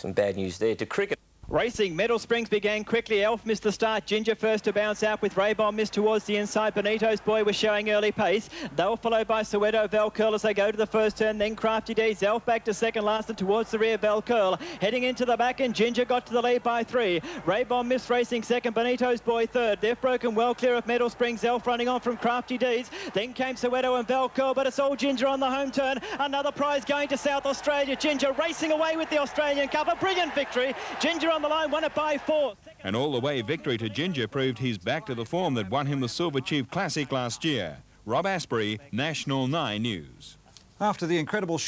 Some bad news there to cricket. Racing, Meadow Springs began quickly. Elf missed the start. Ginger first to bounce out with Raybon missed towards the inside. Benito's Boy was showing early pace. They were followed by Soweto, Valcurl as they go to the first turn. Then Crafty Deeds. Elf back to second last and towards the rear. Valcurl heading into the back and Ginger got to the lead by 3. Raybon missed racing second. Benito's Boy third. They've broken well clear of Meadow Springs. Elf running on from Crafty Deeds. Then came Soweto and Valcurl, but it's all Ginger on the home turn. Another prize going to South Australia. Ginger racing away with the Australian Cup. A brilliant victory. Ginger on the line, won it by 4. An all-the-way victory to Ginger proved he's back to the form that won him the Silver Chief Classic last year. Rob Asprey, National 9 News. After the incredible...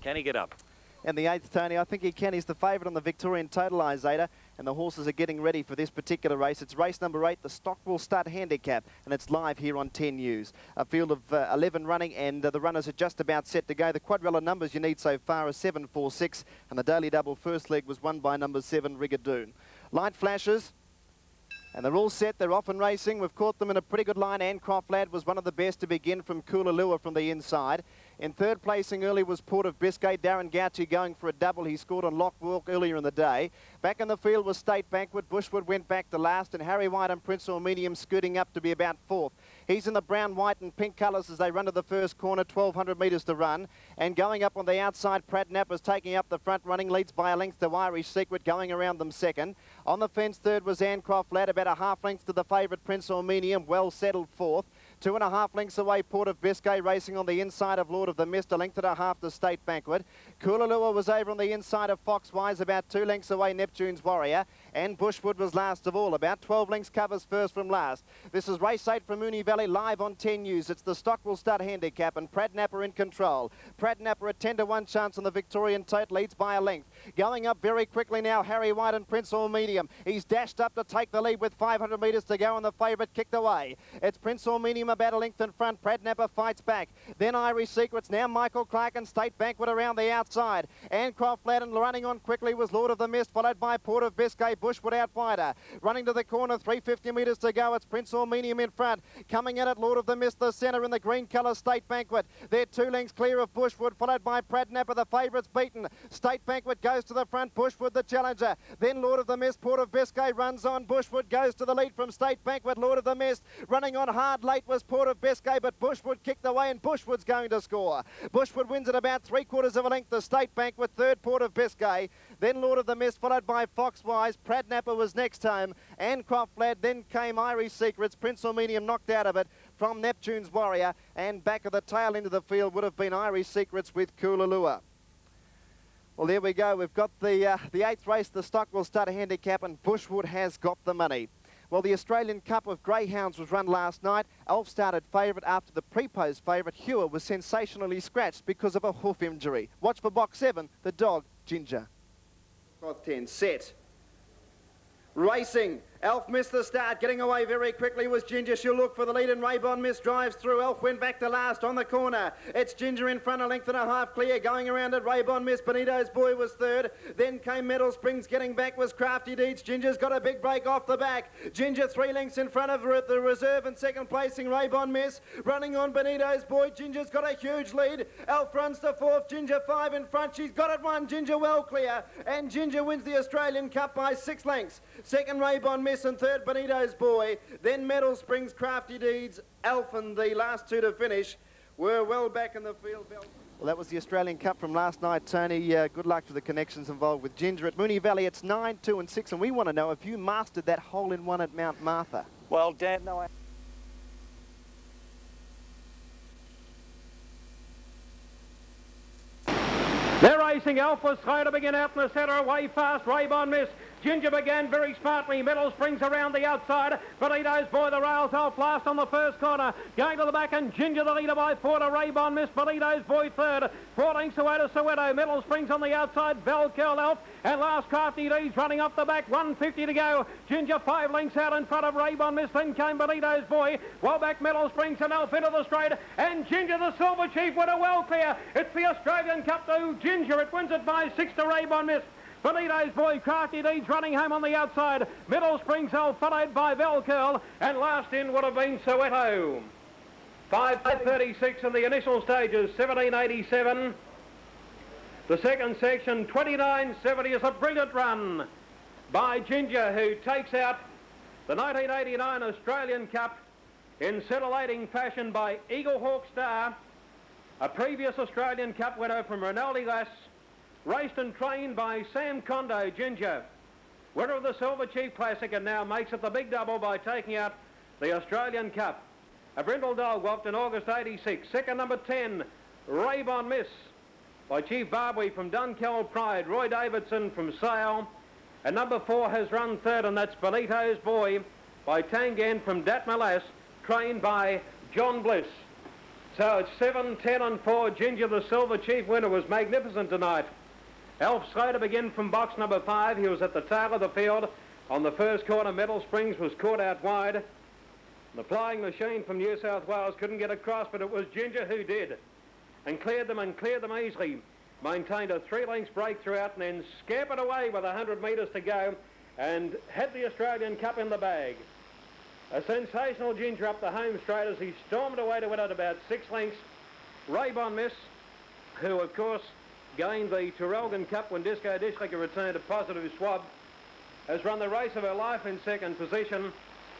Can he get up? And the 8th, Tony, I think he can. He's the favourite on the Victorian Totalisator, and the horses are getting ready for this particular race. It's race number 8, the Stockwell Stud Handicap, and it's live here on 10 News. A field of 11 running, and the runners are just about set to go. The quadrilla numbers you need so far are 7, 4, 6, and the daily double first leg was won by number 7, Rigadoon. Light flashes. And they're all set, they're off and racing. We've caught them in a pretty good line. Ancroft Lad was one of the best to begin from Coolalua from the inside. In third placing early was Port of Biscay. Darren Gauci going for a double. He scored on Lock Walk earlier in the day. Back in the field was State Banquet. Bushwood went back to last, and Harry White and Prince Aluminium scooting up to be about 4th. He's in the brown, white and pink colours as they run to the first corner, 1,200 metres to run. And going up on the outside, Pratt Napper's taking up the front, running leads by a length to Irish Secret, going around them second. On the fence, third was Ancroft Lad, about a half length to the favourite Prince Aluminium, well settled 4th. 2.5 lengths away, Port of Biscay racing on the inside of Lord of the Mist, a length and a half to State Banquet. Coolalua was over on the inside of Foxwise, about 2 lengths away, Neptune's Warrior. And Bushwood was last of all, about 12 lengths covers first from last. This is race 8 from Moonee Valley, live on 10 News. It's the Stockwell Stud Handicap, and Pratt Napper in control. Pratt Napper a 10 to 1 chance on the Victorian Tote, leads by a length. Going up very quickly now, Harry White and Prince Aluminium. He's dashed up to take the lead with 500 metres to go, and the favourite kicked away. It's Prince Aluminium about a length in front. Pratt Napper fights back. Then Irish Secrets, now Michael Clark and State Banquet around the outside. Ancroft Lad and running on quickly was Lord of the Mist, followed by Port of Biscay. Bushwood out wider. Running to the corner, 350 metres to go. It's Prince Aluminium in front. Coming in at Lord of the Mist, the centre in the green colour, State Banquet. They're 2 lengths clear of Bushwood, followed by Pratt Napper. The favourite's beaten. State Banquet goes to the front. Bushwood the challenger. Then Lord of the Mist, Port of Biscay runs on. Bushwood goes to the lead from State Banquet. Lord of the Mist running on hard late was Port of Biscay, but Bushwood kicked away, and Bushwood's going to score. Bushwood wins at about 3/4 of a length. The State Banquet, third Port of Biscay. Then Lord of the Mist, followed by Foxwise. Pratt Napper was next home. Ancroft Lad, then came Irish Secrets. Prince Aluminium knocked out of it from Neptune's Warrior, and back of the tail into the field would have been Irish Secrets with Coolalua. Well, there we go. We've got the 8th race, the Stockwell Stud Handicap, and Bushwood has got the money. Well, the Australian Cup of Greyhounds was run last night. Elf started favourite after the pre-pose favourite Hewer was sensationally scratched because of a hoof injury. Watch for box 7, the dog, Ginger. Cloth 10, set. Racing. Elf missed the start. Getting away very quickly was Ginger. She'll look for the lead, and Raybon Miss drives through. Elf went back to last on the corner. It's Ginger in front, a length and a half clear. Going around it, Raybon Miss. Benito's Boy was third. Then came Meadow Springs. Getting back was Crafty Deeds. Ginger's got a big break off the back. Ginger 3 lengths in front of her at the reserve, and second placing Raybon Miss. Running on Benito's Boy. Ginger's got a huge lead. Elf runs to 4th. Ginger 5 in front. She's got it 1. Ginger well clear. And Ginger wins the Australian Cup by 6 lengths. Second Raybon Miss, and third Benito's Boy. Then Meadow Springs, Crafty Deeds, Elf, and the last 2 to finish were well back in the field. Well, that was the Australian Cup from last night, Tony. Good luck to the connections involved with Ginger at Moonee Valley. It's 9, 2 and 6, and we want to know if you mastered that hole-in-one at Mount Martha. Well, Dan, no, They're racing. Elf was slow to begin out in the centre, away fast. Raybon Miss. Ginger began very smartly. Meadow Springs around the outside. Benito's Boy, the rails off last on the first corner. Going to the back, and Ginger the leader by 4 to Raybon Miss. Benito's Boy third. 4 lengths away to Soweto. Meadow Springs on the outside. Valcurl Elf. And last Crafty Deeds running up the back. 150 to go. Ginger 5 lengths out in front of Raybon Miss. Then came Benito's Boy. Well back Meadow Springs and Elf into the straight. And Ginger the Silver Chief with a well clear. It's the Australian Cup to Ginger. It wins it by 6 to Raybon Miss. Benito's Boy, Crafty Deeds running home on the outside. Meadow Springs Elf followed by Valcurl, and last in would have been Soweto. 5:36 in the initial stages, 1787. The second section, 29.70, is a brilliant run by Ginger, who takes out the 1989 Australian Cup in scintillating fashion by Eagle Hawk Star, a previous Australian Cup winner from Rinaldi Lass, raced and trained by Sam Condo. Ginger, winner of the Silver Chief Classic, and now makes it the big double by taking out the Australian Cup. A Brindle dog walked in August 86. Second, number 10, Raybon Miss by Chief Barbary from Dunkeld Pride, Roy Davidson from Sale. And number 4 has run third, and that's Benito's Boy by Tangan from Datmalas, trained by John Bliss. So it's 7, 10 and 4. Ginger, the Silver Chief winner, was magnificent tonight. Alf Slater began from box number 5. He was at the tail of the field on the first corner. Metal Springs was caught out wide. The Flying Machine from New South Wales couldn't get across, but it was Ginger who did, and cleared them easily. Maintained a 3 lengths break throughout, and then scampered away with 100 metres to go and had the Australian Cup in the bag. A sensational Ginger up the home straight as he stormed away to win at about 6 lengths. Raybon Miss, who of course gained the Traralgon Cup when Disco Dishlicker returned a positive swab, has run the race of her life in second position.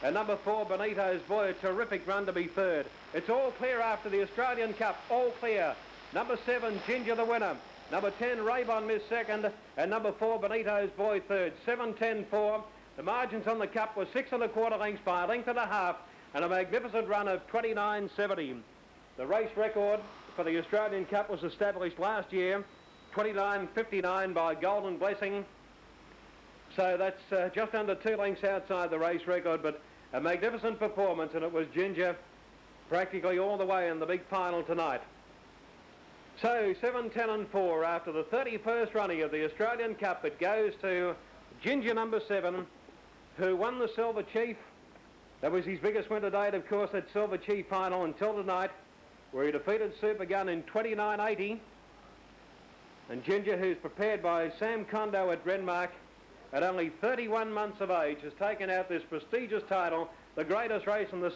And number 4, Benito's Boy, a terrific run to be third. It's all clear after the Australian Cup, all clear. Number 7, Ginger the winner. Number 10, Raybon Miss second, and number 4, Benito's Boy third. 7, 10, 4. The margins on the Cup were 6 1/4 lengths by a length and a half, and a magnificent run of 29.70. The race record for the Australian Cup was established last year, 29.59 by Golden Blessing. So that's just under 2 lengths outside the race record, but a magnificent performance, and it was Ginger practically all the way in the big final tonight. So 7, 10 and 4 after the 31st running of the Australian Cup. It goes to Ginger number 7, who won the Silver Chief. That was his biggest win to date, of course, that Silver Chief final until tonight, where he defeated Super Gun in 29.80. And Ginger, who's prepared by Sam Condo at Renmark, at only 31 months of age, has taken out this prestigious title, the greatest race in the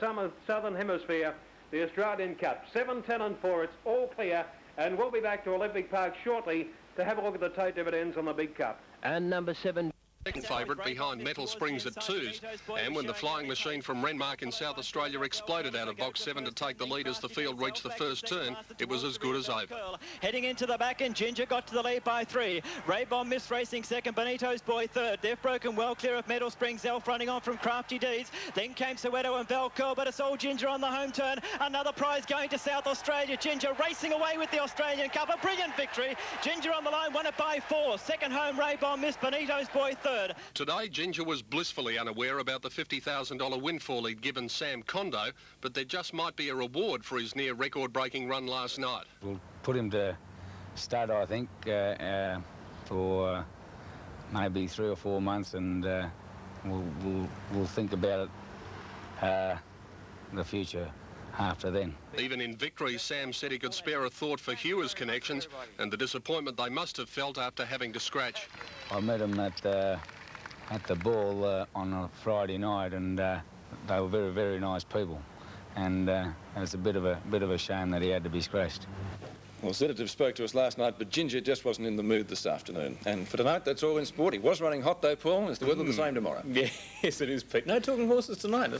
Southern Hemisphere, the Australian Cup. 7, 10 and 4, it's all clear, and we'll be back to Olympic Park shortly to have a look at the tote dividends on the big cup. And number 7... Second favourite behind Metal Springs at 2s, and when the Flying Machine from Renmark in South Australia exploded out of box 7 to take the lead as the field reached the first turn, it was as good as over. Heading into the back, and Ginger got to the lead by 3. Raybon Miss racing second, Benito's Boy third. They've broken well clear of Metal Springs. Elf running on from Crafty Deeds. Then came Soweto and Valcurl, but it's all Ginger on the home turn. Another prize going to South Australia. Ginger racing away with the Australian Cup. A brilliant victory. Ginger on the line, won it by 4. Second home, Raybon Miss, Benito's Boy third. Today, Ginger was blissfully unaware about the $50,000 windfall he'd given Sam Condo, but there just might be a reward for his near record-breaking run last night. We'll put him to stud, I think, for maybe 3 or 4 months, and we'll think about it, the future after then. Even in victory, Sam said he could spare a thought for Hewer's connections and the disappointment they must have felt after having to scratch. I met him at the ball on a Friday night, and they were very, very nice people, and it's a bit of a shame that he had to be scratched. Well, Sedative spoke to us last night, but Ginger just wasn't in the mood this afternoon. And for tonight, that's all in sport. He was running hot though, Paul. Is the weather the same tomorrow? Yes, it is, Pete. No talking horses tonight.